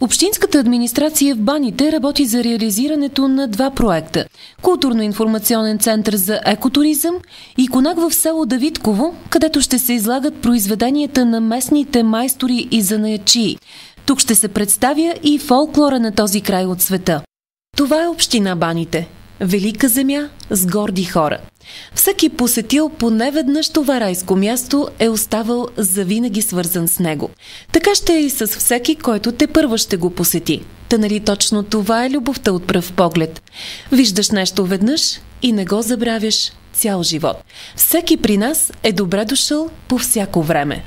Общинската администрация в Баните работи за реализирането на два проекта – Културно-информационен център за екотуризъм и конак в село Давидково, където ще се излагат произведенията на местните майстори и занаятчии. Тук ще се представя и фолклора на този край от света. Това е община Баните – велика земя с горди хора. Всеки посетил поне веднъж това райско място е оставал завинаги свързан с него. Така ще е и с всеки, който тепърва ще го посети. Та нали точно това е любовта от пръв поглед? Виждаш нещо веднъж и не го забравяш цял живот. Всеки при нас е добре дошъл по всяко време.